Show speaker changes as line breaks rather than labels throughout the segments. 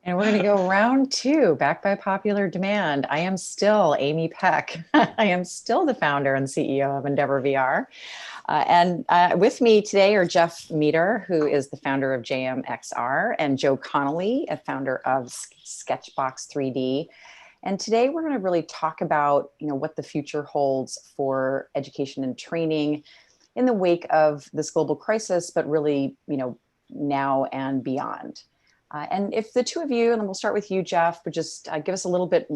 And we're going to go round two, back by popular demand. I am still Amy Peck. I am still the founder and CEO of Endeavor VR. And with me today are Jeff Meter, who is the founder of AIXR, and Joe Connolly, a founder of Sketchbox 3D. And today we're going to really talk about, what the future holds for education and training in the wake of this global crisis, but really, now and beyond. And if the two of you, and we'll start with you, Jeff, would just give us a little bit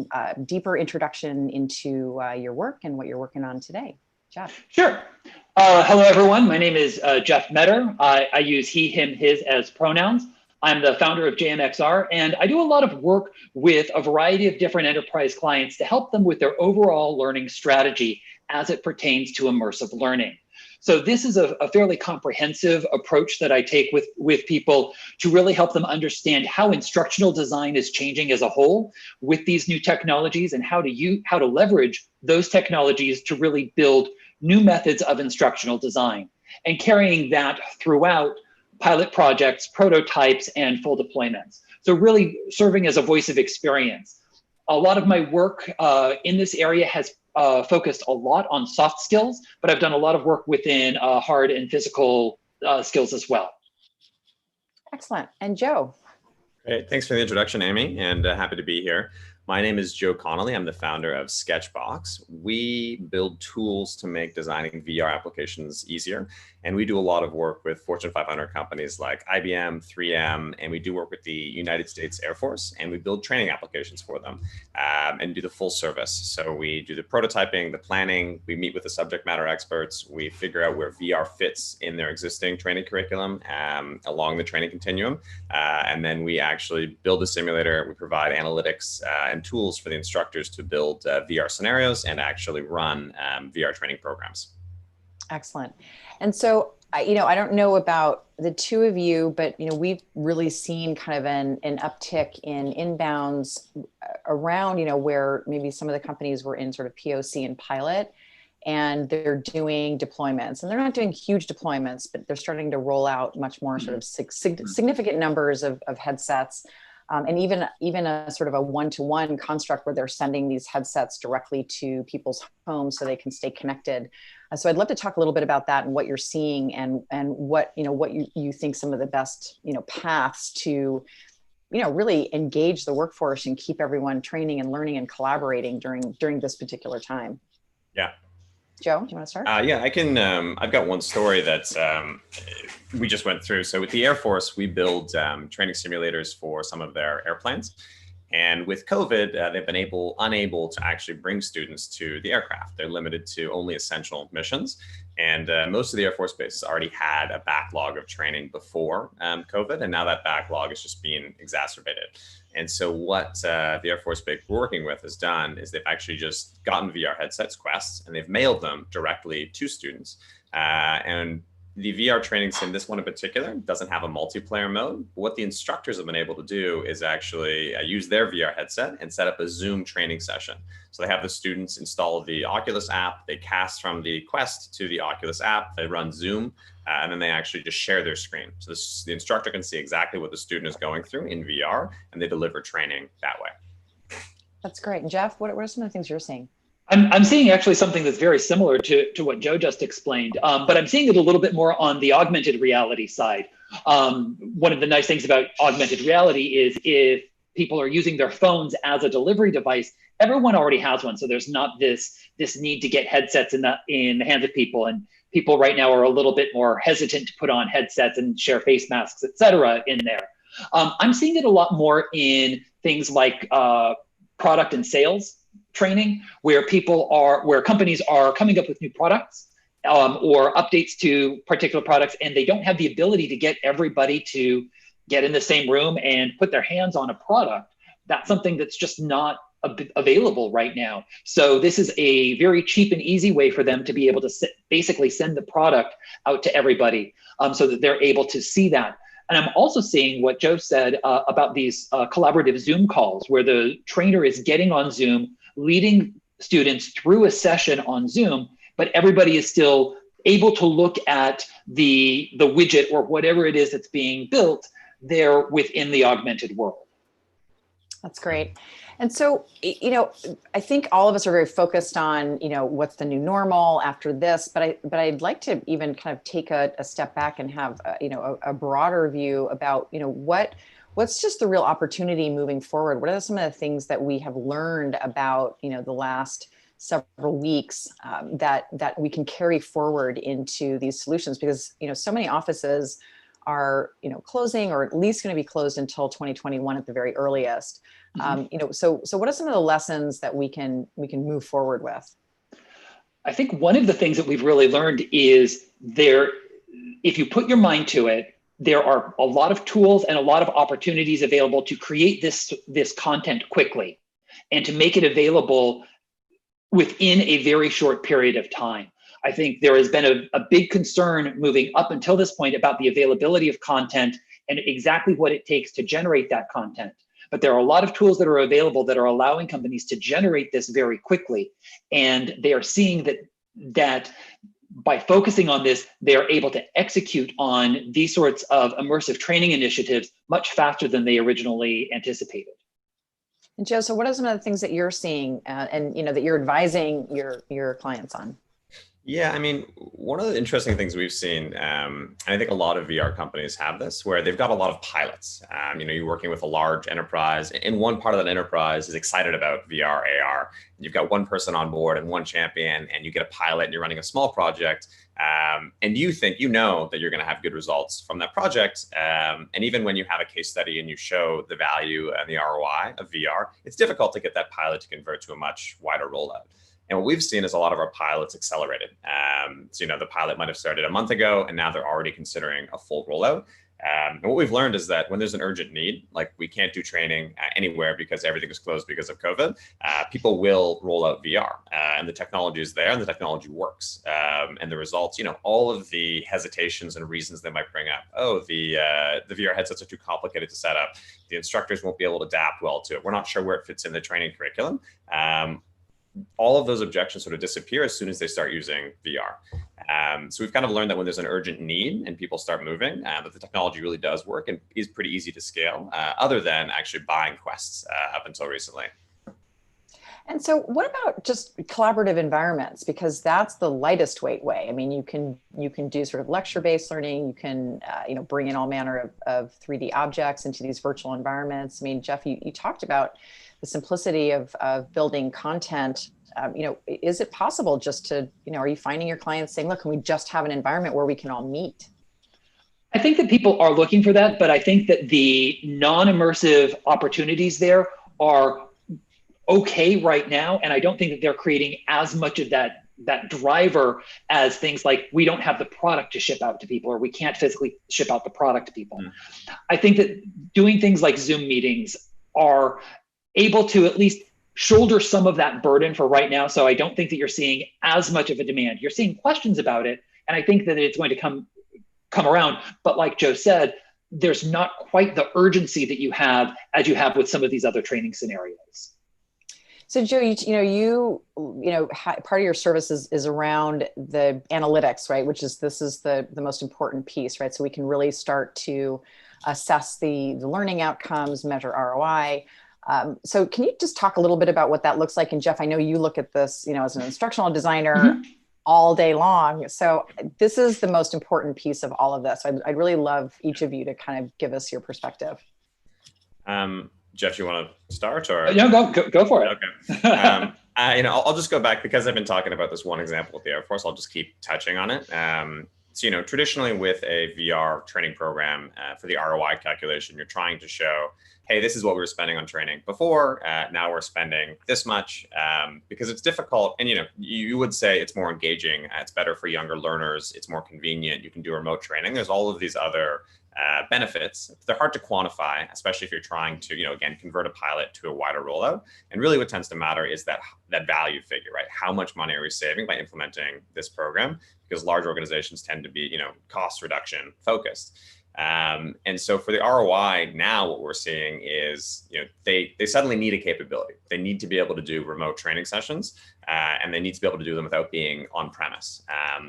deeper introduction into your work and what you're working on today. Jeff.
Sure. Hello, everyone. My name is Jeff Metter. I use he, him, his as pronouns. I'm the founder of AIXR, and I do a lot of work with a variety of different enterprise clients to help them with their overall learning strategy as it pertains to immersive learning. So this is a fairly comprehensive approach that I take with people to really help them understand how instructional design is changing as a whole with these new technologies and how to leverage those technologies to really build new methods of instructional design and carrying that throughout pilot projects, prototypes, and full deployments. So really serving as a voice of experience. A lot of my work in this area has focused a lot on soft skills, but I've done a lot of work within hard and physical skills as well.
Excellent. And Joe.
Great. Thanks for the introduction, Amy, and happy to be here. My name is Joe Connolly. I'm the founder of Sketchbox. We build tools to make designing VR applications easier. And we do a lot of work with Fortune 500 companies like IBM, 3M, and we do work with the United States Air Force, and we build training applications for them and do the full service. So we do the prototyping, the planning, we meet with the subject matter experts, we figure out where VR fits in their existing training curriculum along the training continuum. And then we actually build a simulator, we provide analytics and tools for the instructors to build VR scenarios and actually run VR training programs.
Excellent. And so, I don't know about the two of you, but, we've really seen kind of an uptick in inbounds around, where maybe some of the companies were in sort of POC and pilot, and they're doing deployments. And they're not doing huge deployments, but they're starting to roll out much more sort of significant numbers of headsets. And even a sort of a one-to-one construct where they're sending these headsets directly to people's homes so they can stay connected. So I'd love to talk a little bit about that and what you're seeing and what you think some of the best paths to really engage the workforce and keep everyone training and learning and collaborating during this particular time.
Yeah.
Joe, do you want to start?
Yeah, I can. I've got one story that we just went through. So with the Air Force, we build training simulators for some of their airplanes. And with COVID, they've been unable to actually bring students to the aircraft. They're limited to only essential missions. And most of the Air Force bases already had a backlog of training before COVID, and now that backlog is just being exacerbated. And so what the Air Force base we're working with has done is they've actually just gotten VR headsets, Quests, and they've mailed them directly to students. And the VR training sim, this one in particular, doesn't have a multiplayer mode. But what the instructors have been able to do is actually use their VR headset and set up a Zoom training session. So they have the students install the Oculus app, they cast from the Quest to the Oculus app, they run Zoom, and then they actually just share their screen. So the instructor can see exactly what the student is going through in VR, and they deliver training that way.
That's great. And Jeff, what are some of the things you're seeing?
I'm seeing actually something that's very similar to what Joe just explained, but I'm seeing it a little bit more on the augmented reality side. One of the nice things about augmented reality is if people are using their phones as a delivery device, everyone already has one. So there's not this need to get headsets in the hands of people. And people right now are a little bit more hesitant to put on headsets and share face masks, et cetera, in there. I'm seeing it a lot more in things like product and sales training, where companies are coming up with new products or updates to particular products, and they don't have the ability to get everybody to get in the same room and put their hands on a product. That's something that's just not available right now. So this is a very cheap and easy way for them to be able to basically send the product out to everybody so that they're able to see that. And I'm also seeing what Joe said about these collaborative Zoom calls, where the trainer is getting on Zoom, leading students through a session on Zoom, but everybody is still able to look at the widget or whatever it is that's being built there within the augmented world.
That's great. And so, I think all of us are very focused on, what's the new normal after this, but I'd like to even kind of take a step back and have, a broader view about, what's just the real opportunity moving forward? What are some of the things that we have learned about, the last several weeks that we can carry forward into these solutions? Because, so many offices are closing, or at least going to be closed until 2021 at the very earliest. So what are some of the lessons that we can move forward with?
I think one of the things that we've really learned is if you put your mind to it, there are a lot of tools and a lot of opportunities available to create this content quickly and to make it available within a very short period of time. I think there has been a big concern moving up until this point about the availability of content and exactly what it takes to generate that content. But there are a lot of tools that are available that are allowing companies to generate this very quickly. And they are seeing that by focusing on this, they are able to execute on these sorts of immersive training initiatives much faster than they originally anticipated.
And Joe, so what are some of the things that you're seeing and that you're advising your clients on?
Yeah, I mean, one of the interesting things we've seen, and I think a lot of VR companies have this, where they've got a lot of pilots. You're working with a large enterprise, and one part of that enterprise is excited about VR, AR. You've got one person on board and one champion, and you get a pilot, and you're running a small project, and you think that you're going to have good results from that project. And even when you have a case study and you show the value and the ROI of VR, it's difficult to get that pilot to convert to a much wider rollout. And what we've seen is a lot of our pilots accelerated. The pilot might have started a month ago, and now they're already considering a full rollout. And what we've learned is that when there's an urgent need, like we can't do training anywhere because everything is closed because of COVID, people will roll out VR. And the technology is there and the technology works. And the results, all of the hesitations and reasons they might bring up, the VR headsets are too complicated to set up. The instructors won't be able to adapt well to it. We're not sure where it fits in the training curriculum. All of those objections sort of disappear as soon as they start using VR. So we've kind of learned that when there's an urgent need and people start moving, that the technology really does work and is pretty easy to scale, other than actually buying Quests up until recently.
And so what about just collaborative environments? Because that's the lightest weight way. I mean, you can do sort of lecture-based learning. You can, bring in all manner of 3D objects into these virtual environments. I mean, Jeff, you talked about the simplicity of building content. Is it possible just to, are you finding your clients saying, look, can we just have an environment where we can all meet?
I think that people are looking for that, but I think that the non-immersive opportunities there are okay right now. And I don't think that they're creating as much of that driver as things like we don't have the product to ship out to people, or we can't physically ship out the product to people. I think that doing things like Zoom meetings are able to at least shoulder some of that burden for right now. So I don't think that you're seeing as much of a demand. You're seeing questions about it, and I think that it's going to come around. But like Joe said, there's not quite the urgency that you have as you have with some of these other training scenarios.
So Joe, part of your service is around the analytics, right? This is the most important piece, right? So we can really start to assess the learning outcomes, measure ROI. So can you just talk a little bit about what that looks like? And Jeff, I know you look at this, as an instructional designer all day long. So this is the most important piece of all of this. I'd really love each of you to kind of give us your perspective.
Jeff, you want to start, or?
No, go for it.
Okay. I'll just go back because I've been talking about this one example with the Air Force. I'll just keep touching on it. So, traditionally with a VR training program, for the ROI calculation, you're trying to show, hey, this is what we were spending on training before. Now we're spending this much, because it's difficult. And, you would say it's more engaging. It's better for younger learners. It's more convenient. You can do remote training. There's all of these other benefits. They're hard to quantify, especially if you're trying to, again, convert a pilot to a wider rollout. And really what tends to matter is that value figure, right? How much money are we saving by implementing this program? Because large organizations tend to be, cost reduction focused. And so for the ROI now, what we're seeing is, they suddenly need a capability. They need to be able to do remote training sessions, and they need to be able to do them without being on premise.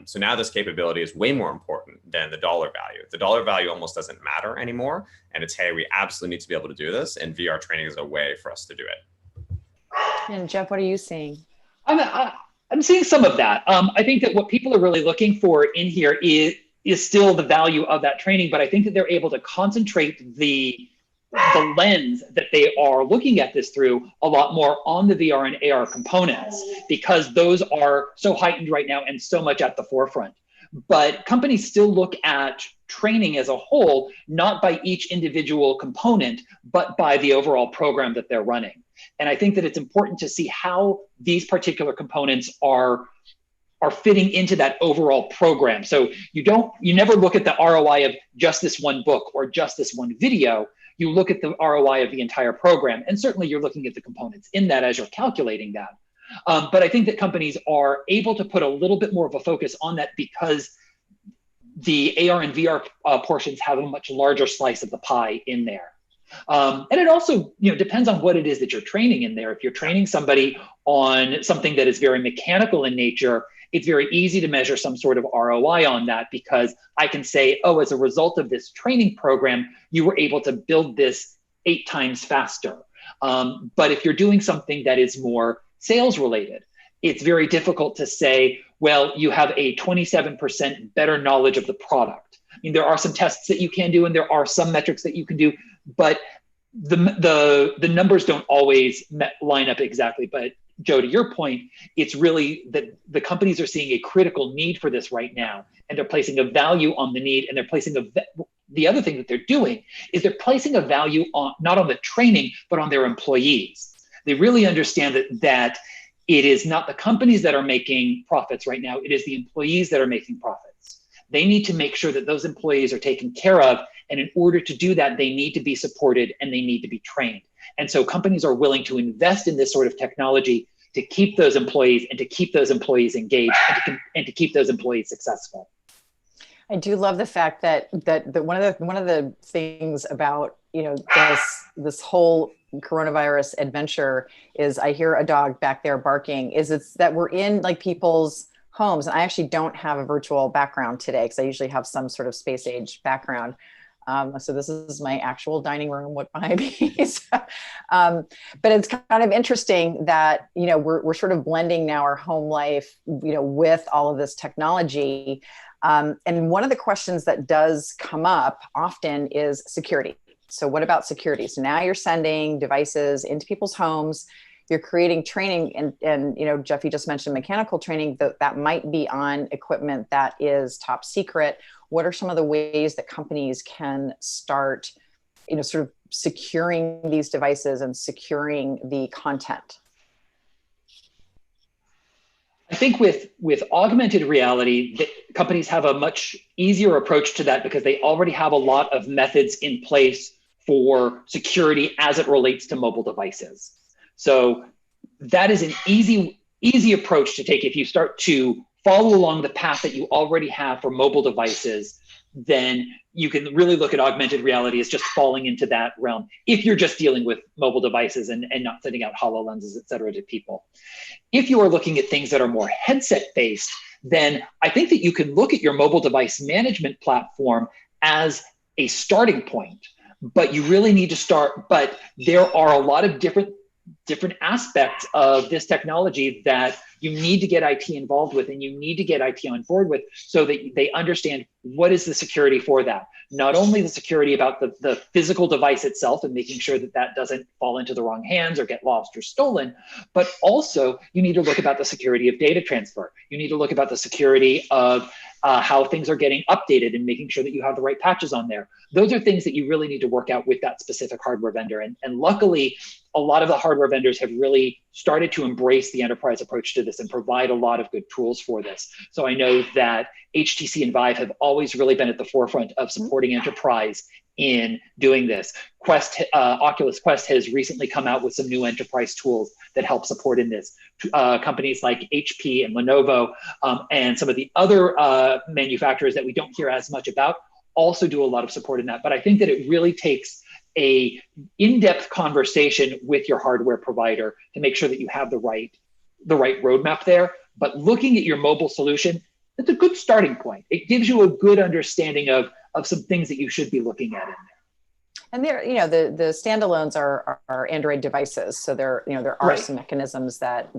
So now this capability is way more important than the dollar value. The dollar value almost doesn't matter anymore. And it's, hey, we absolutely need to be able to do this. And VR training is a way for us to do it.
And Jeff, what are you seeing?
I'm seeing some of that. I think that what people are really looking for in here is still the value of that training, but I think that they're able to concentrate the lens that they are looking at this through a lot more on the VR and AR components, because those are so heightened right now and so much at the forefront. But companies still look at training as a whole, not by each individual component, but by the overall program that they're running. And I think that it's important to see how these particular components are fitting into that overall program. So you never look at the ROI of just this one book or just this one video. You look at the ROI of the entire program. And certainly you're looking at the components in that as you're calculating that. But I think that companies are able to put a little bit more of a focus on that because the AR and VR portions have a much larger slice of the pie in there. And it also, depends on what it is that you're training in there. If you're training somebody on something that is very mechanical in nature, it's very easy to measure some sort of ROI on that, because I can say, oh, as a result of this training program, you were able to build this 8 times faster. But if you're doing something that is more sales related, it's very difficult to say, well, you have a 27% better knowledge of the product. I mean, there are some tests that you can do, and there are some metrics that you can do, but the numbers don't always line up exactly. But Joe, to your point, it's really that the companies are seeing a critical need for this right now, and they're placing a value on the need, and they're placing the other thing that they're doing is they're placing a value on, not on the training, but on their employees. They really understand that it is not the companies that are making profits right now, it is the employees that are making profits. They need to make sure that those employees are taken care of, and in order to do that, they need to be supported and they need to be trained. And so companies are willing to invest in this sort of technology to keep those employees and to keep those employees engaged and to keep those employees successful.
I do love the fact that one of the things about this whole coronavirus adventure is, I hear a dog back there barking, it's that we're in like people's homes. And I actually don't have a virtual background today because I usually have some sort of space age background. So this is my actual dining room behind me. But it's kind of interesting that, we're sort of blending now our home life, with all of this technology. And one of the questions that does come up often is security. So what about security? So now you're sending devices into people's homes, you're creating training, and Jeff, you just mentioned mechanical training that might be on equipment that is top secret. What are some of the ways that companies can start, sort of securing these devices and securing the content?
I think with augmented reality, companies have a much easier approach to that because they already have a lot of methods in place for security as it relates to mobile devices. So that is an easy approach to take. If you start to follow along the path that you already have for mobile devices, then you can really look at augmented reality as just falling into that realm if you're just dealing with mobile devices and not sending out HoloLenses, et cetera, to people. If you are looking at things that are more headset-based, then I think that you can look at your mobile device management platform as a starting point, but you really need to start. But there are a lot of different aspects of this technology that you need to get IT involved with, and you need to get IT on board with, so that they understand what is the security for that. Not only the security about the physical device itself and making sure that that doesn't fall into the wrong hands or get lost or stolen, but also you need to look about the security of data transfer. You need to look about the security of how things are getting updated and making sure that you have the right patches on there. Those are things that you really need to work out with that specific hardware vendor. And luckily, a lot of the hardware vendors have really started to embrace the enterprise approach to this and provide a lot of good tools for this. So I know that HTC and Vive have always really been at the forefront of supporting enterprise in doing this. Oculus Quest has recently come out with some new enterprise tools that help support in this. Companies like HP and Lenovo and some of the other manufacturers that we don't hear as much about also do a lot of support in that. But I think that it really takes a in-depth conversation with your hardware provider to make sure that you have the right roadmap there. But looking at your mobile solution, it's a good starting point. It gives you a good understanding of some things that you should be looking at in there.
And there, the standalones are Android devices, so there are some mechanisms that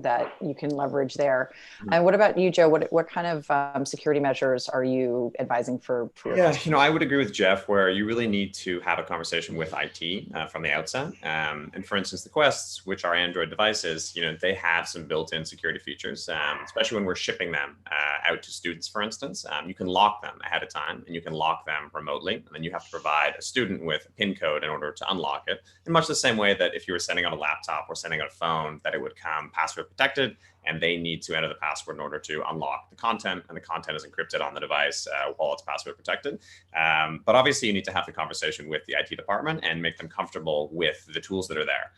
you can leverage there. And what about you, Joe? What kind of security measures are you advising for your customers?
I would agree with Jeff, where you really need to have a conversation with IT from the outset. And for instance, the Quests, which are Android devices, they have some built-in security features, especially when we're shipping them out to students, for instance. You can lock them ahead of time, and you can lock them remotely, and then you have to provide a student with a PIN code in order to unlock it, in much the same way that if you were sending out a laptop or sending out a phone, that it would come password protected, and they need to enter the password in order to unlock the content, and the content is encrypted on the device while it's password protected. But obviously you need to have the conversation with the IT department and make them comfortable with the tools that are there.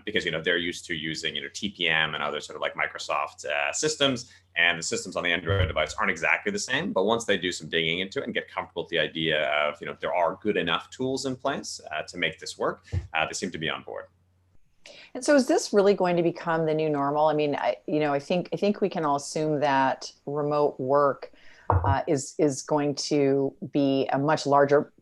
Because they're used to using TPM and other sort of like Microsoft systems, and the systems on the Android device aren't exactly the same. But once they do some digging into it and get comfortable with the idea of there are good enough tools in place to make this work, they seem to be on board.
And so, is this really going to become the new normal? I mean, I think we can all assume that remote work is going to be a much larger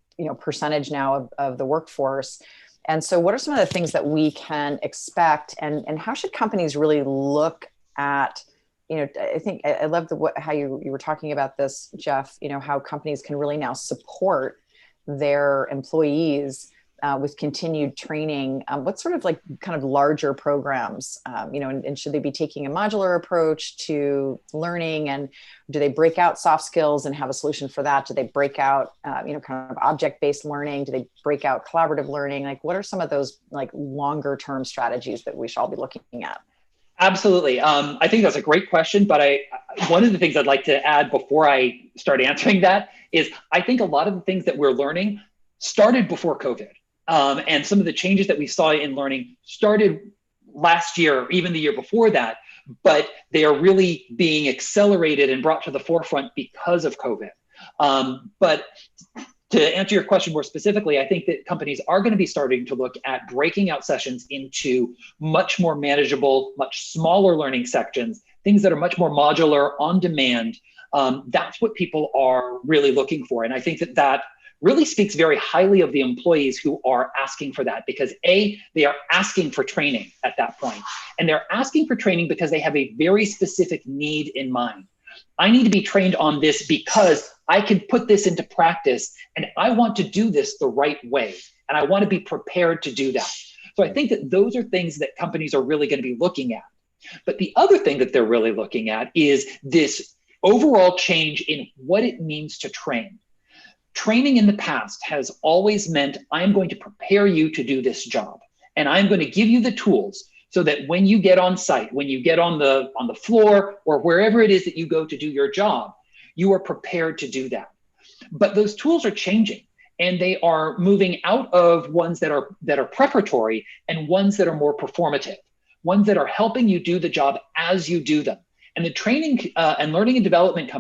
percentage now of the workforce. And so what are some of the things that we can expect, and how should companies really look at, I think I love how you were talking about this, Jeff, how companies can really now support their employees with continued training. What sort of kind of larger programs, and should they be taking a modular approach to learning, and do they break out soft skills and have a solution for that? Do they break out, kind of object-based learning? Do they break out collaborative learning? What are some of those longer term strategies that we should all be looking at?
Absolutely. I think that's a great question, but one of the things I'd like to add before I start answering that is I think a lot of the things that we're learning started before COVID. And some of the changes that we saw in learning started last year, or even the year before that, but they are really being accelerated and brought to the forefront because of COVID. But to answer your question more specifically, I think that companies are going to be starting to look at breaking out sessions into much more manageable, much smaller learning sections, things that are much more modular, on demand. That's what people are really looking for. And I think that really speaks very highly of the employees who are asking for that, because they are asking for training at that point. And they're asking for training because they have a very specific need in mind. I need to be trained on this because I can put this into practice, and I want to do this the right way, and I want to be prepared to do that. So I think that those are things that companies are really going to be looking at. But the other thing that they're really looking at is this overall change in what it means to train. Training in the past has always meant I'm going to prepare you to do this job, and I'm going to give you the tools so that when you get on site, when you get on the floor, or wherever it is that you go to do your job, you are prepared to do that. But those tools are changing, and they are moving out of ones that are preparatory and ones that are more performative, ones that are helping you do the job as you do them. And the training and learning and development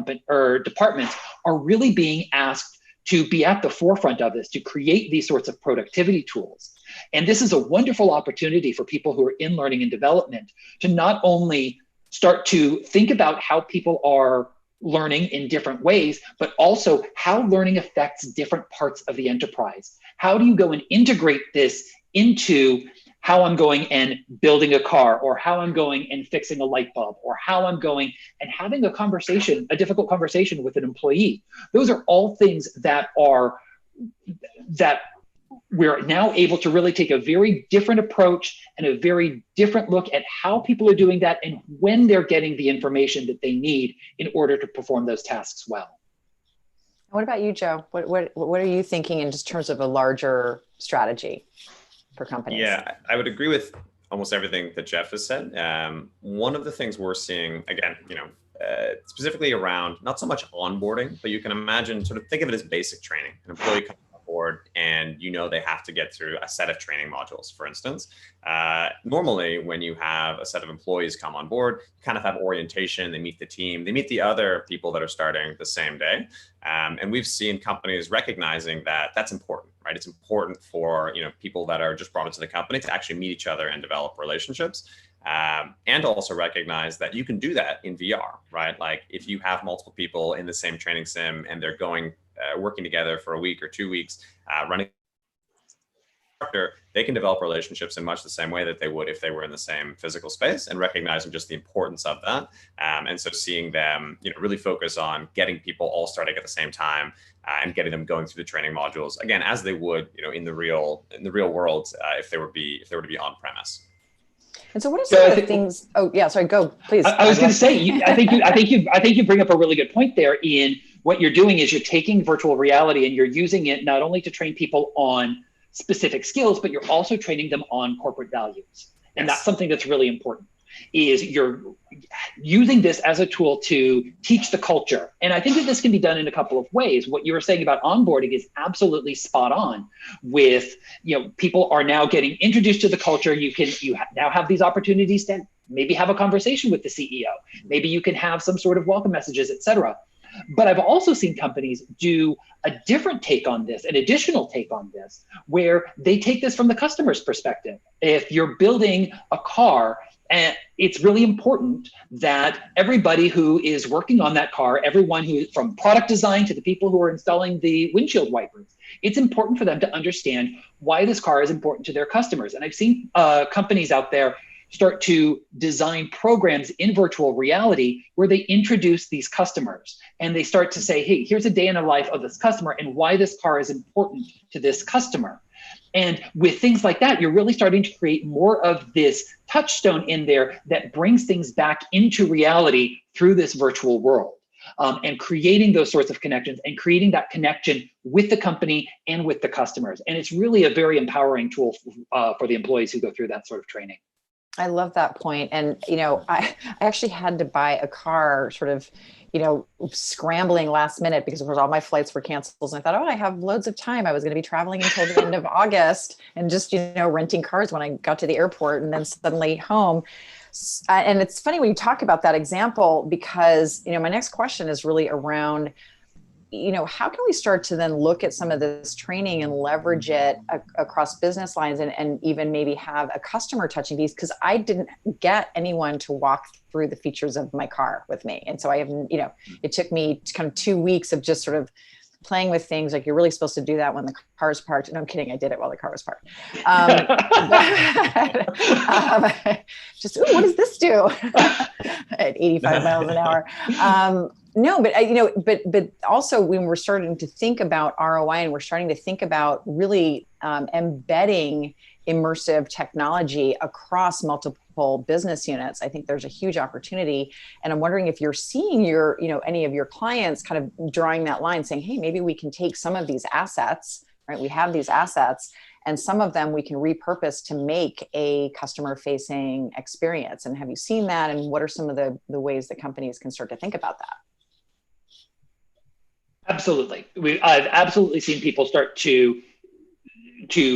departments are really being asked to be at the forefront of this, to create these sorts of productivity tools. And this is a wonderful opportunity for people who are in learning and development to not only start to think about how people are learning in different ways, but also how learning affects different parts of the enterprise. How do you go and integrate this into how I'm going and building a car, or how I'm going and fixing a light bulb, or how I'm going and having a conversation, a difficult conversation with an employee? Those are all things that we're now able to really take a very different approach and a very different look at how people are doing that, and when they're getting the information that they need in order to perform those tasks well.
What about you, Joe? What are you thinking in just terms of a larger strategy for companies?
Yeah, I would agree with almost everything that Jeff has said. One of the things we're seeing, again, specifically around not so much onboarding, but you can imagine, sort of think of it as basic training. An employee comes on board board and they have to get through a set of training modules, for instance. Normally, when you have a set of employees come on board, you kind of have orientation, they meet the team, they meet the other people that are starting the same day. And we've seen companies recognizing that that's important, right? It's important for people that are just brought into the company to actually meet each other and develop relationships. And also recognize that you can do that in VR, right? Like if you have multiple people in the same training sim and they're working together for a week or 2 weeks, running, they can develop relationships in much the same way that they would if they were in the same physical space, and recognizing just the importance of that. And so seeing them, really focus on getting people all starting at the same time and getting them going through the training modules again, as they would, in the real world, if they were to be on premise.
And so what are some of the things? Oh yeah, sorry, go please.
I was going to say, I think you bring up a really good point there. In what you're doing is you're taking virtual reality and you're using it not only to train people on specific skills, but you're also training them on corporate values. And that's something that's really important, is you're using this as a tool to teach the culture. And I think that this can be done in a couple of ways. What you were saying about onboarding is absolutely spot on. With, people are now getting introduced to the culture. You now have these opportunities to maybe have a conversation with the CEO. Maybe you can have some sort of welcome messages, et cetera. But I've also seen companies do a different take on this, an additional take on this, where they take this from the customer's perspective. If you're building a car, and it's really important that everybody who is working on that car, everyone who is from product design to the people who are installing the windshield wipers, it's important for them to understand why this car is important to their customers. And I've seen companies out there start to design programs in virtual reality where they introduce these customers and they start to say, hey, here's a day in the life of this customer and why this car is important to this customer. And with things like that, you're really starting to create more of this touchstone in there that brings things back into reality through this virtual world, and creating those sorts of connections and creating that connection with the company and with the customers. And it's really a very empowering tool for the employees who go through that sort of training.
I love that point. And, I actually had to buy a car sort of, scrambling last minute because of course all my flights were canceled. And I thought, I have loads of time. I was going to be traveling until the end of August and just, renting cars when I got to the airport and then suddenly home. And it's funny when you talk about that example, because, my next question is really around, how can we start to then look at some of this training and leverage it across business lines and even maybe have a customer touching piece? Because I didn't get anyone to walk through the features of my car with me. And so I have, it took me kind of 2 weeks of just sort of playing with things like you're really supposed to do that when the car is parked. No, I'm kidding. I did it while the car was parked. Just, what does this do at 85 miles an hour? No, but but also when we're starting to think about ROI and we're starting to think about really embedding immersive technology across multiple business units, I think there's a huge opportunity. And I'm wondering if you're seeing any of your clients kind of drawing that line, saying, hey, maybe we can take some of these assets, right? We have these assets, and some of them we can repurpose to make a customer-facing experience. And have you seen that? And what are some of the ways that companies can start to think about that?
Absolutely. I've absolutely seen people start to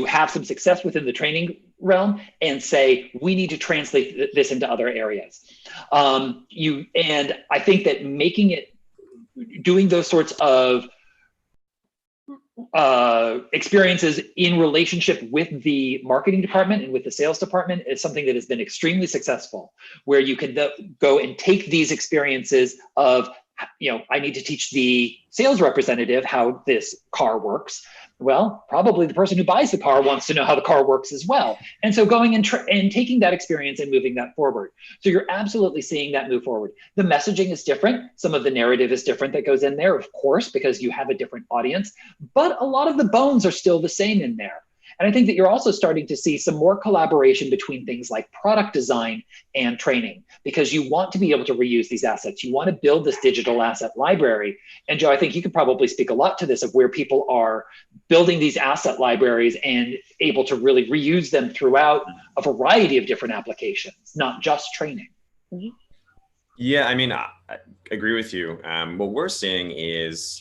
have some success within the training realm and say, we need to translate this into other areas. And I think that doing those sorts of experiences in relationship with the marketing department and with the sales department is something that has been extremely successful, where you can go and take these experiences of, I need to teach the sales representative how this car works. Well, probably the person who buys the car wants to know how the car works as well. And so going and taking that experience and moving that forward. So you're absolutely seeing that move forward. The messaging is different. Some of the narrative is different that goes in there, of course, because you have a different audience, but a lot of the bones are still the same in there. And I think that you're also starting to see some more collaboration between things like product design and training, because you want to be able to reuse these assets. You want to build this digital asset library. And Joe, I think you could probably speak a lot to this, of where people are building these asset libraries and able to really reuse them throughout a variety of different applications, not just training.
Yeah, I mean, I agree with you. What we're seeing is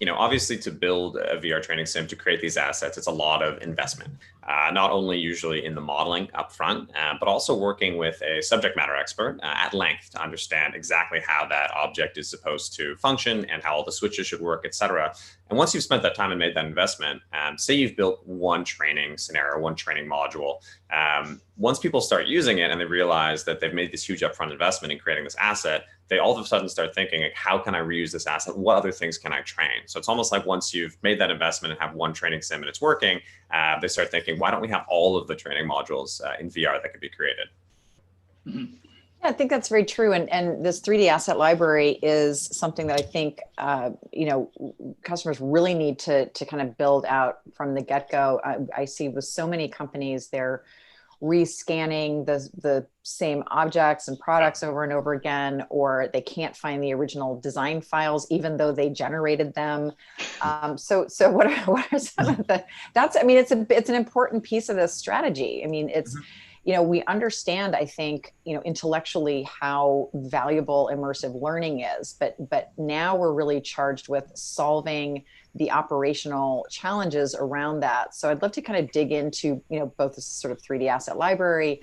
obviously to build a VR training sim, to create these assets, it's a lot of investment, not only usually in the modeling upfront, but also working with a subject matter expert at length to understand exactly how that object is supposed to function and how all the switches should work, et cetera. And once you've spent that time and made that investment, say you've built one training scenario, one training module, once people start using it and they realize that they've made this huge upfront investment in creating this asset, they all of a sudden start thinking, like, how can I reuse this asset? What other things can I train? So it's almost like once you've made that investment and have one training sim and it's working, they start thinking, why don't we have all of the training modules in VR that could be created?
Mm-hmm.
Yeah, I think that's very true. And this 3D asset library is something that I think, customers really need to kind of build out from the get-go. I see with so many companies, they're rescanning the same objects and products over and over again, or they can't find the original design files, even though they generated them. So what are some of the, it's an important piece of this strategy. I mean, it's, we understand, I think, intellectually how valuable immersive learning is, but now we're really charged with solving the operational challenges around that. So I'd love to kind of dig into, both this sort of 3D asset library,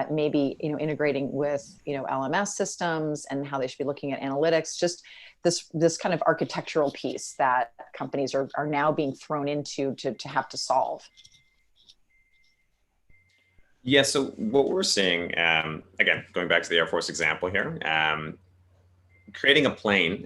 maybe, integrating with, LMS systems and how they should be looking at analytics, just this kind of architectural piece that companies are now being thrown into to have to solve.
Yeah, so what we're seeing, again, going back to the Air Force example here, creating a plane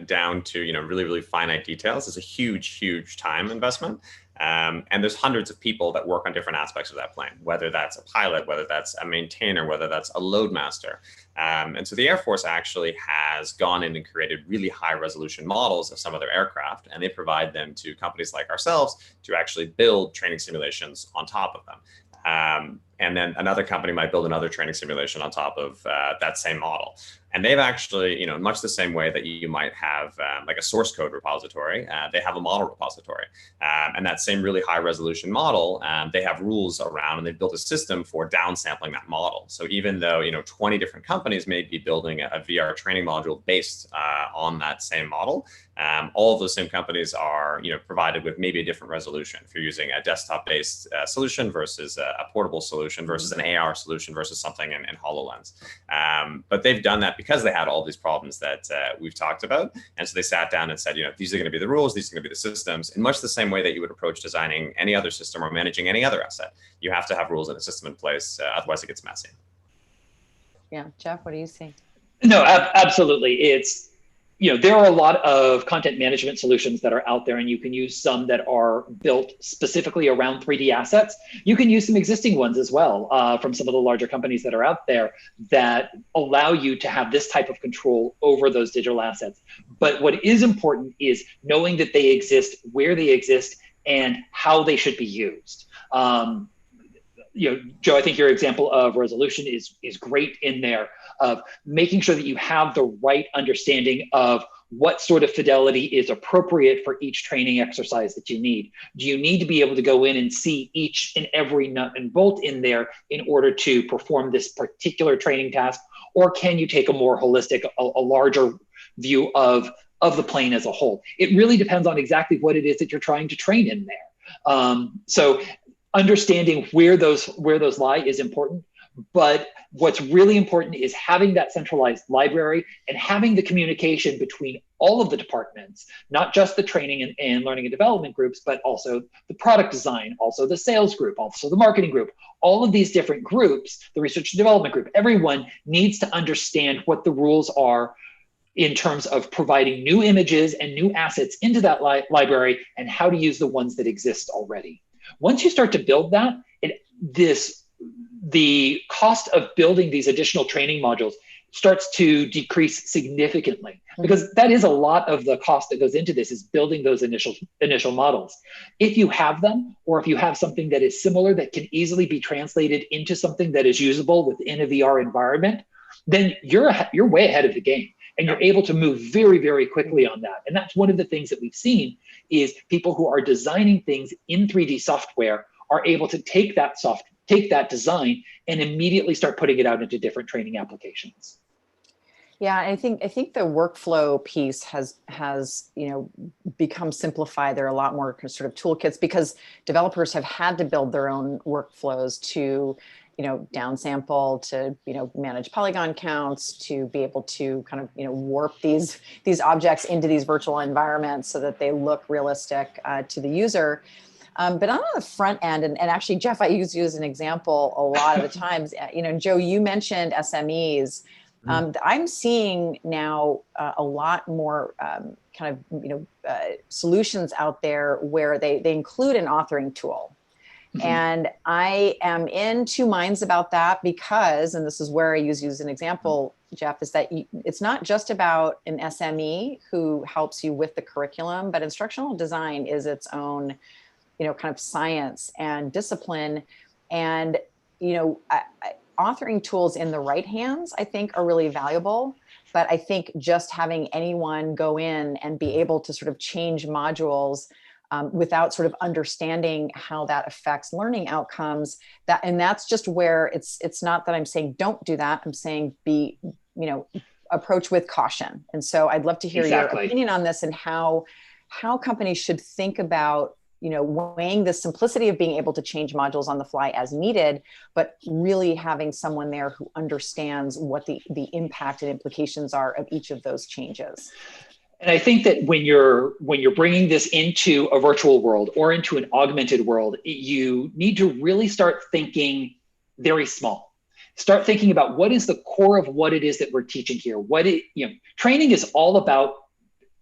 down to really, really finite details is a huge time investment. And there's hundreds of people that work on different aspects of that plane, whether that's a pilot, whether that's a maintainer, whether that's a load master. And so the Air Force actually has gone in and created really high resolution models of some of their aircraft, and they provide them to companies like ourselves to actually build training simulations on top of them. And then another company might build another training simulation on top of that same model. And they've actually, much the same way that you might have like a source code repository, they have a model repository. And that same really high resolution model, they have rules around, and they've built a system for downsampling that model. So even though, 20 different companies may be building a VR training module based on that same model, all of those same companies are, provided with maybe a different resolution. If you're using a desktop-based solution versus a portable solution versus an AR solution versus something in HoloLens. But they've done that because they had all these problems that we've talked about. And so they sat down and said, these are going to be the rules, these are going to be the systems, in much the same way that you would approach designing any other system or managing any other asset. You have to have rules and a system in place, otherwise it gets messy.
Yeah, Jeff, what do you see?
No, absolutely. It's, there are a lot of content management solutions that are out there, and you can use some that are built specifically around 3D assets. You can use some existing ones as well from some of the larger companies that are out there that allow you to have this type of control over those digital assets. But what is important is knowing that they exist, where they exist, and how they should be used. Joe, I think your example of resolution is great in there, of making sure that you have the right understanding of what sort of fidelity is appropriate for each training exercise that you need. Do you need to be able to go in and see each and every nut and bolt in there in order to perform this particular training task? Or can you take a more holistic, a larger view of the plane as a whole? It really depends on exactly what it is that you're trying to train in there. So understanding where those lie is important, but what's really important is having that centralized library and having the communication between all of the departments, not just the training and learning and development groups, but also the product design, also the sales group, also the marketing group, all of these different groups, the research and development group. Everyone needs to understand what the rules are in terms of providing new images and new assets into that library, and how to use the ones that exist already. Once you start to build that, the cost of building these additional training modules starts to decrease significantly, because that is a lot of the cost that goes into this, is building those initial models. If you have them, or if you have something that is similar that can easily be translated into something that is usable within a VR environment, then you're way ahead of the game. And you're able to move very, very quickly on that. And that's one of the things that we've seen, is people who are designing things in 3D software are able to take that design and immediately start putting it out into different training applications.
Yeah, I think the workflow piece has become simplified. There are a lot more sort of toolkits because developers have had to build their own workflows to downsample, to manage polygon counts, to be able to kind of warp these objects into these virtual environments so that they look realistic to the user. But on the front end, and actually, Jeff, I use you as an example a lot of the times. Joe, you mentioned SMEs. I'm seeing now a lot more kind of solutions out there where they include an authoring tool. And I am in two minds about that because, and this is where I use you as an example, Jeff, is that it's not just about an SME who helps you with the curriculum, but instructional design is its own kind of science and discipline. And, authoring tools in the right hands, I think, are really valuable. But I think just having anyone go in and be able to sort of change modules without sort of understanding how that affects learning outcomes, and that's just where it's not that I'm saying don't do that. I'm saying approach with caution. And so I'd love to hear your opinion on this and how companies should think about weighing the simplicity of being able to change modules on the fly as needed, but really having someone there who understands what the impact and implications are of each of those changes.
And I think that when you're bringing this into a virtual world or into an augmented world, you need to really start thinking very small. Start thinking about what is the core of what it is that we're teaching here. Training is all about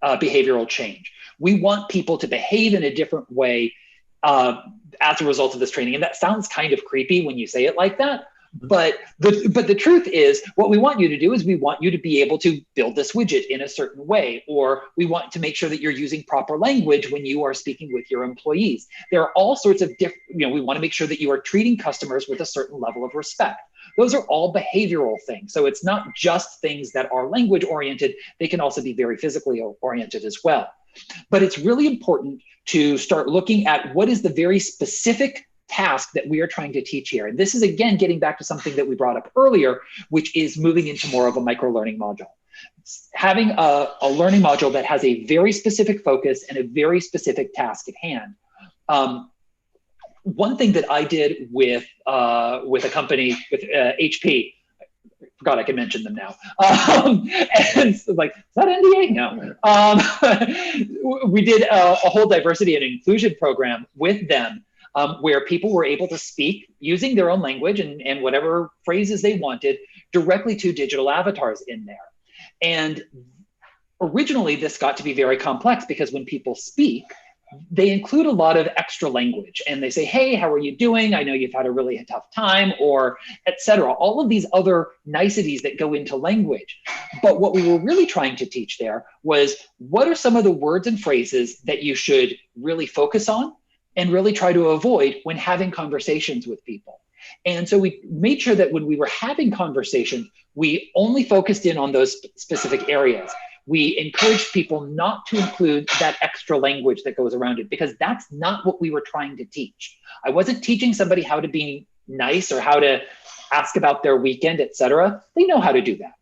behavioral change. We want people to behave in a different way as a result of this training. And that sounds kind of creepy when you say it like that. But the truth is, what we want you to do is we want you to be able to build this widget in a certain way, or we want to make sure that you're using proper language when you are speaking with your employees. There are all sorts of different, we want to make sure that you are treating customers with a certain level of respect. Those are all behavioral things. So it's not just things that are language oriented, they can also be very physically oriented as well. But it's really important to start looking at what is the very specific task that we are trying to teach here. And this is, again, getting back to something that we brought up earlier, which is moving into more of a micro-learning module. Having a learning module that has a very specific focus and a very specific task at hand. One thing that I did with a company, with HP, I forgot I could mention them now. And it's like, is that NDA? No. We did a whole diversity and inclusion program with them, where people were able to speak using their own language and whatever phrases they wanted directly to digital avatars in there. And originally, this got to be very complex because when people speak, they include a lot of extra language and they say, hey, how are you doing? I know you've had a really tough time, or et cetera. All of these other niceties that go into language. But what we were really trying to teach there was, what are some of the words and phrases that you should really focus on and really try to avoid when having conversations with people? And so we made sure that when we were having conversations, we only focused in on those specific areas. We encouraged people not to include that extra language that goes around it, because that's not what we were trying to teach. I wasn't teaching somebody how to be nice or how to ask about their weekend, et cetera. They know how to do that.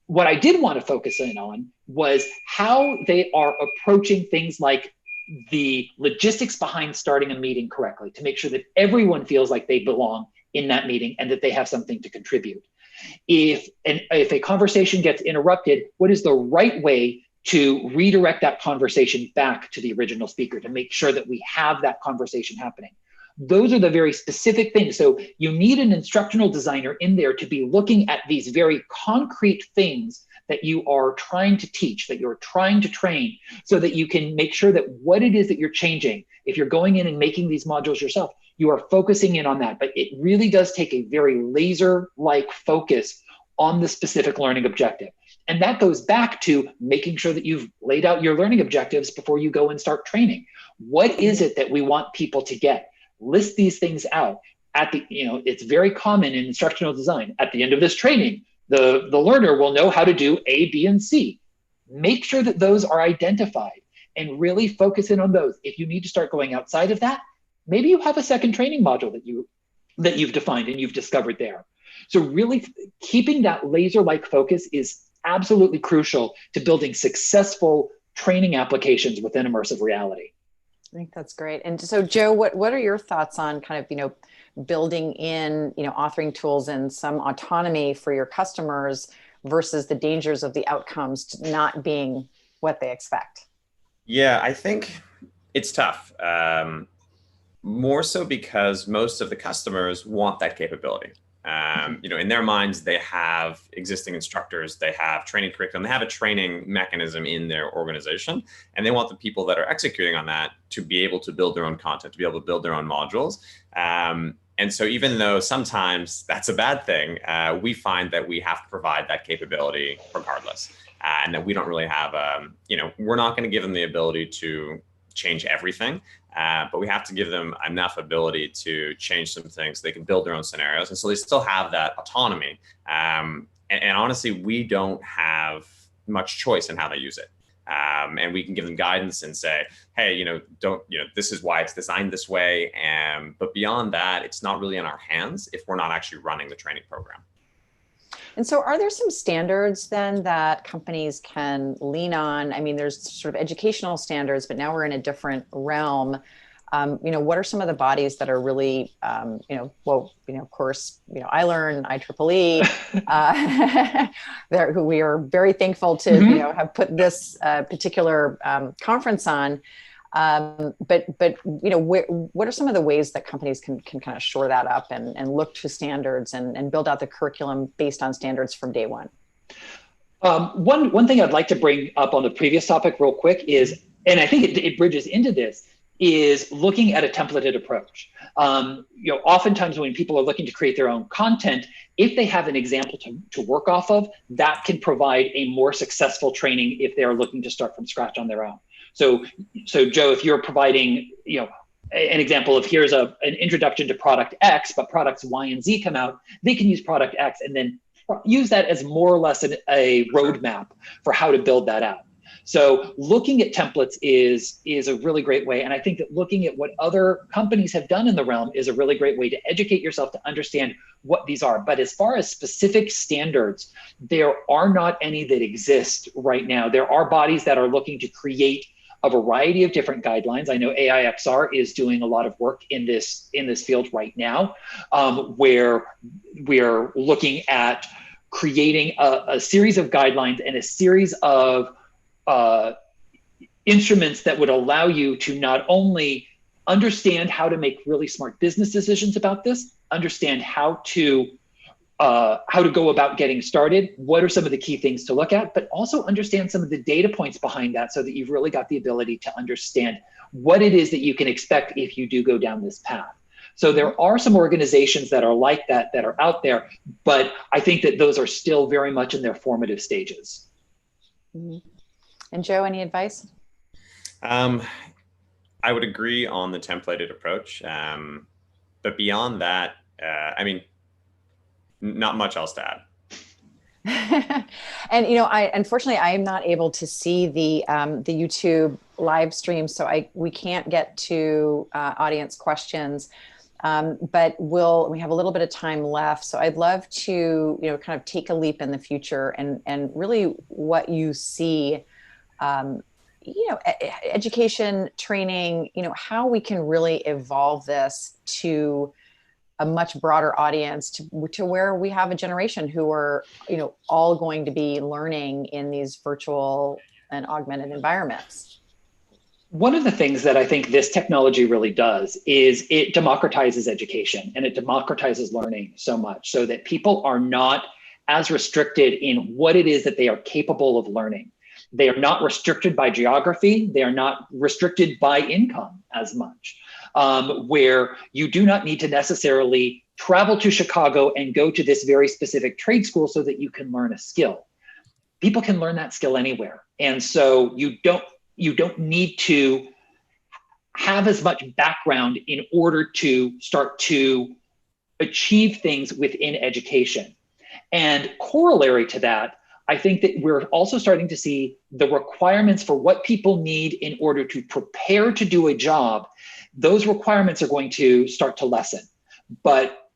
What I did want to focus in on was how they are approaching things like the logistics behind starting a meeting correctly, to make sure that everyone feels like they belong in that meeting and that they have something to contribute. If a conversation gets interrupted, what is the right way to redirect that conversation back to the original speaker to make sure that we have that conversation happening? Those are the very specific things. So you need an instructional designer in there to be looking at these very concrete things that you are trying to teach, that you're trying to train, so that you can make sure that what it is that you're changing, if you're going in and making these modules yourself, you are focusing in on that. But it really does take a very laser-like focus on the specific learning objective. And that goes back to making sure that you've laid out your learning objectives before you go and start training. What is it that we want people to get? List these things out. It's very common in instructional design. At the end of this training, the learner will know how to do A, B, and C. Make sure that those are identified and really focus in on those. If you need to start going outside of that, maybe you have a second training module that you've defined and you've discovered there. So really keeping that laser-like focus is absolutely crucial to building successful training applications within immersive reality.
I think that's great. And so, Joe, what are your thoughts on kind of, building in, authoring tools and some autonomy for your customers versus the dangers of the outcomes not being what they expect?
Yeah, I think it's tough. More so because most of the customers want that capability. In their minds, they have existing instructors, they have training curriculum, they have a training mechanism in their organization, and they want the people that are executing on that to be able to build their own content, to be able to build their own modules. And so even though sometimes that's a bad thing, we find that we have to provide that capability regardless. And that we don't really have, we're not going to give them the ability to change everything. But we have to give them enough ability to change some things. They can build their own scenarios. And so they still have that autonomy. And honestly, we don't have much choice in how they use it. And we can give them guidance and say, hey, this is why it's designed this way. But beyond that, it's not really in our hands if we're not actually running the training program.
And so are there some standards then that companies can lean on? I mean, there's sort of educational standards, but now we're in a different realm. What are some of the bodies that are really, of course, iLRN, IEEE, who we are very thankful to, have put this particular conference on. But what are some of the ways that companies can kind of shore that up and look to standards and build out the curriculum based on standards from day one?
One thing I'd like to bring up on the previous topic real quick is, and I think it bridges into this, is looking at a templated approach. Oftentimes when people are looking to create their own content, if they have an example to work off of, that can provide a more successful training if they're looking to start from scratch on their own. So Joe, if you're providing, an example of here's an introduction to product X, but products Y and Z come out, they can use product X and then use that as more or less a roadmap for how to build that out. So looking at templates is a really great way. And I think that looking at what other companies have done in the realm is a really great way to educate yourself to understand what these are. But as far as specific standards, there are not any that exist right now. There are bodies that are looking to create a variety of different guidelines. I know AIXR is doing a lot of work in this field right now, where we're looking at creating a series of guidelines and a series of instruments that would allow you to not only understand how to make really smart business decisions about this, understand how to go about getting started, what are some of the key things to look at, but also understand some of the data points behind that so that you've really got the ability to understand what it is that you can expect if you do go down this path. So there are some organizations that are like that are out there, but I think that those are still very much in their formative stages.
Mm-hmm. And Joe, any advice?
I would agree on the templated approach. But beyond that, not much else to add.
And unfortunately I am not able to see the YouTube live stream, so we can't get to audience questions. But we have a little bit of time left, so I'd love to kind of take a leap in the future and really what you see, education, training, how we can really evolve this to a much broader audience to where we have a generation who are, all going to be learning in these virtual and augmented environments.
One of the things that I think this technology really does is it democratizes education and it democratizes learning so much so that people are not as restricted in what it is that they are capable of learning. They are not restricted by geography. They are not restricted by income as much. Where you do not need to necessarily travel to Chicago and go to this very specific trade school so that you can learn a skill. People can learn that skill anywhere. And so you don't need to have as much background in order to start to achieve things within education. And corollary to that, I think that we're also starting to see the requirements for what people need in order to prepare to do a job. Those requirements are going to start to lessen. But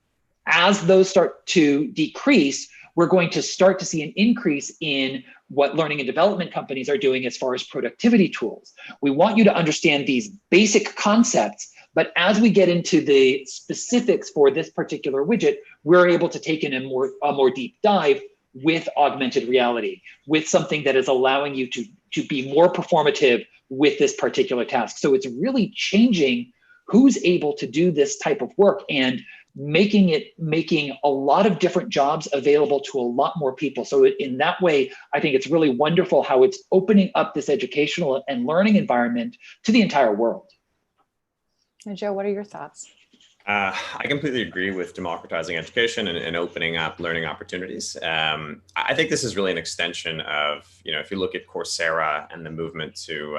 as those start to decrease, we're going to start to see an increase in what learning and development companies are doing as far as productivity tools. We want you to understand these basic concepts, but as we get into the specifics for this particular widget, we're able to take in a more deep dive with augmented reality, with something that is allowing you to be more performative with this particular task. So it's really changing who's able to do this type of work and making a lot of different jobs available to a lot more people. So in that way, I think it's really wonderful how it's opening up this educational and environment to the entire world.
And Joe, what are your thoughts?
I completely agree with democratizing education and opening up learning opportunities. I think this is really an extension of, if you look at Coursera and the movement to,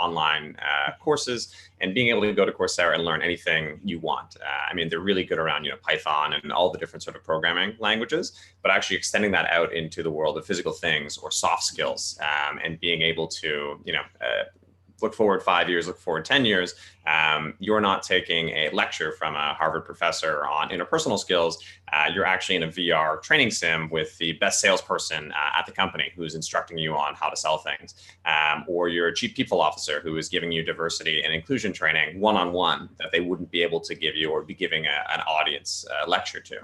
online courses and being able to go to Coursera and learn anything you want. I mean, they're really good around, Python and all the different sort of programming languages, but actually extending that out into the world of physical things or soft skills, and being able to, look forward 5 years, look forward 10 years, you're not taking a lecture from a Harvard professor on interpersonal skills. You're actually in a VR training sim with the best salesperson at the company who's instructing you on how to sell things. Or you're a chief people officer who is giving you diversity and inclusion training one-on-one that they wouldn't be able to give you or be giving an audience lecture to.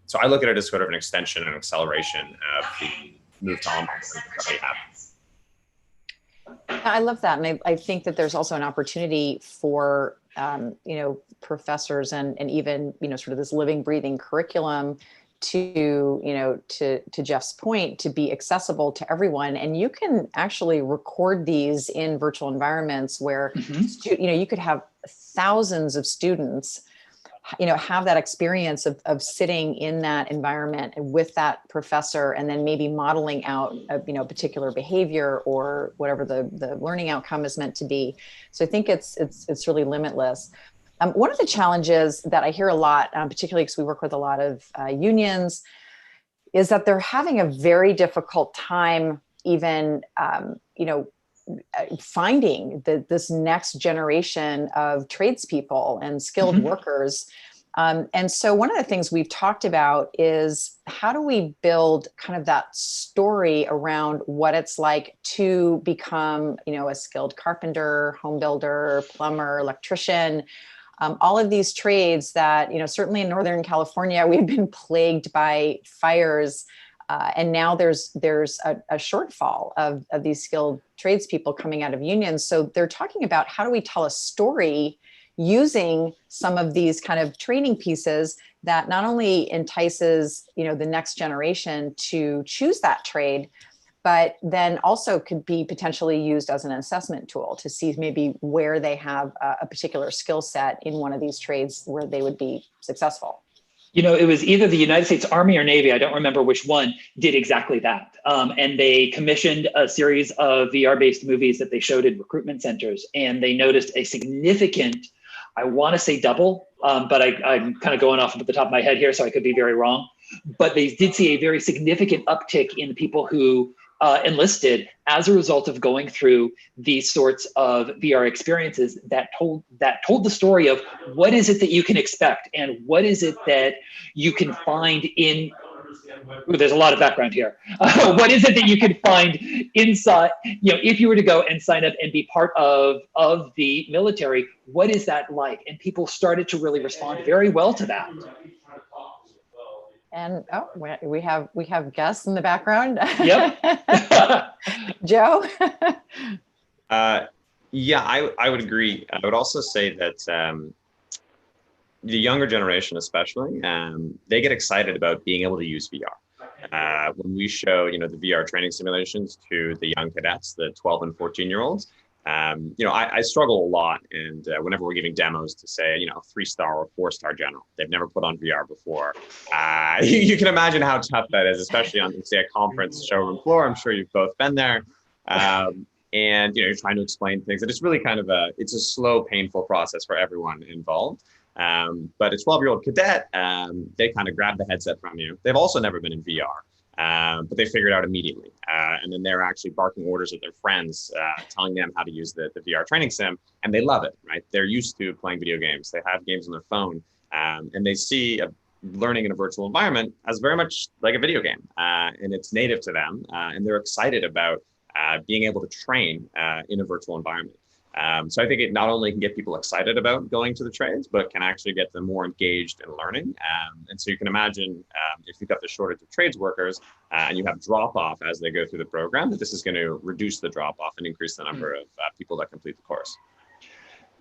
So I look at it as sort of an extension and acceleration of the move to online that we have.
I love that. And I think that there's also an opportunity for, professors and even, sort of this living, breathing curriculum to, to Jeff's point, to be accessible to everyone. And you can actually record these in virtual environments where, you could have thousands of students have that experience of sitting in that environment with that professor and then maybe modeling out a particular behavior or whatever the learning outcome is meant to be. So I think it's really limitless. One of the challenges that I hear a lot, particularly because we work with a lot of unions, is that they're having a very difficult time even, finding this next generation of tradespeople and skilled workers. And so one of the things we've talked about is how do we build kind of that story around what it's like to become, a skilled carpenter, home builder, plumber, electrician, all of these trades that, certainly in Northern California, we've been plagued by fires. And now there's a shortfall of these skilled tradespeople coming out of unions. So they're talking about how do we tell a story using some of these kind of training pieces that not only entices, the next generation to choose that trade, but then also could be potentially used as an assessment tool to see maybe where they have a particular skill set in one of these trades where they would be successful.
It was either the United States Army or Navy, I don't remember which one, did exactly that. And they commissioned a series of VR-based movies that they showed in recruitment centers. And they noticed a significant, I want to say double, but I'm kind of going off at the top of my head here, so I could be very wrong. But they did see a very significant uptick in people who enlisted as a result of going through these sorts of VR experiences that told the story of what is it that you can expect and what is it that you can find in. Ooh, there's a lot of background here. What is it that you can find inside? If you were to go and sign up and be part of the military, what is that like? And people started to really respond very well to that.
And we have guests in the background.
Yep.
Joe.
Yeah, I would agree. I would also say that the younger generation, especially, they get excited about being able to use VR. When we show, the VR training simulations to the young cadets, the 12 and 14-year-olds, I struggle a lot, and whenever we're giving demos to say, 3-star or 4-star general, they've never put on VR before. You can imagine how tough that is, especially on, say, a conference showroom floor. I'm sure you've both been there. And you're trying to explain things, and it's really kind of it's a slow, painful process for everyone involved. But a 12-year-old cadet, they kind of grab the headset from you. They've also never been in VR. But they figured it out immediately. And then they're actually barking orders at their friends, telling them how to use the VR training sim, and they love it, right? They're used to playing video games. They have games on their phone, and they see learning in a virtual environment as very much like a video game, and it's native to them, and they're excited about being able to train in a virtual environment. So I think it not only can get people excited about going to the trades, but can actually get them more engaged in learning. And so you can imagine if you've got the shortage of trades workers and you have drop off as they go through the program, that this is going to reduce the drop off and increase the number of people that complete the course.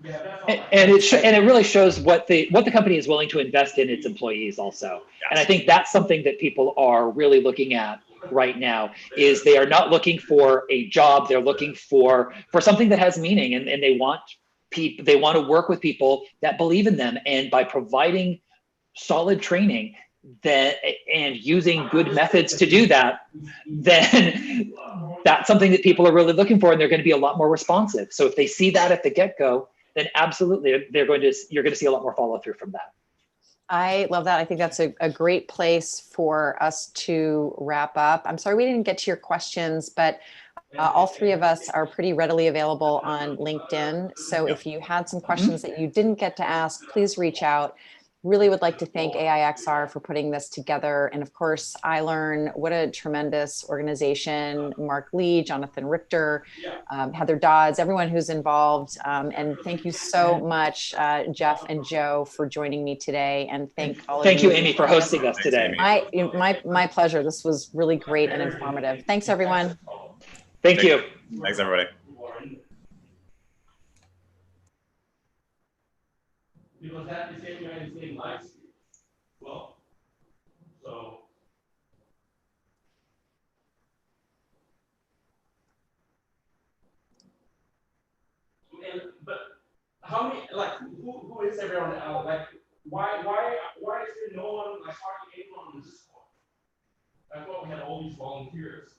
And it really shows what the company is willing to invest in its employees also. Yes. And I think that's something that people are really looking at right now, is they are not looking for a job, they're looking for something that has meaning, and they want to work with people that believe in them, and by providing solid training and using good methods to do that, then that's something that people are really looking for, and they're going to be a lot more responsive. So if they see that at the get-go, then absolutely you're going to see a lot more follow-through from that.
I love that. I think that's a great place for us to wrap up. I'm sorry we didn't get to your questions, but all three of us are pretty readily available on LinkedIn. So if you had some questions that you didn't get to ask, please reach out. Really would like to thank AIXR for putting this together. And of course, iLRN, what a tremendous organization. Mark Lee, Jonathan Richter, Heather Dodds, everyone who's involved. And thank you so much, Jeff and Joe, for joining me today. And thank
you, Amy, for hosting us today.
My pleasure. This was really great and informative. Thanks, everyone.
Thank you.
Thanks, everybody.
Because that is the United States life. Well, so. But how many, like, who is everyone, like, why is there no one, like, hardly anyone on the Discord? I thought we had all these volunteers.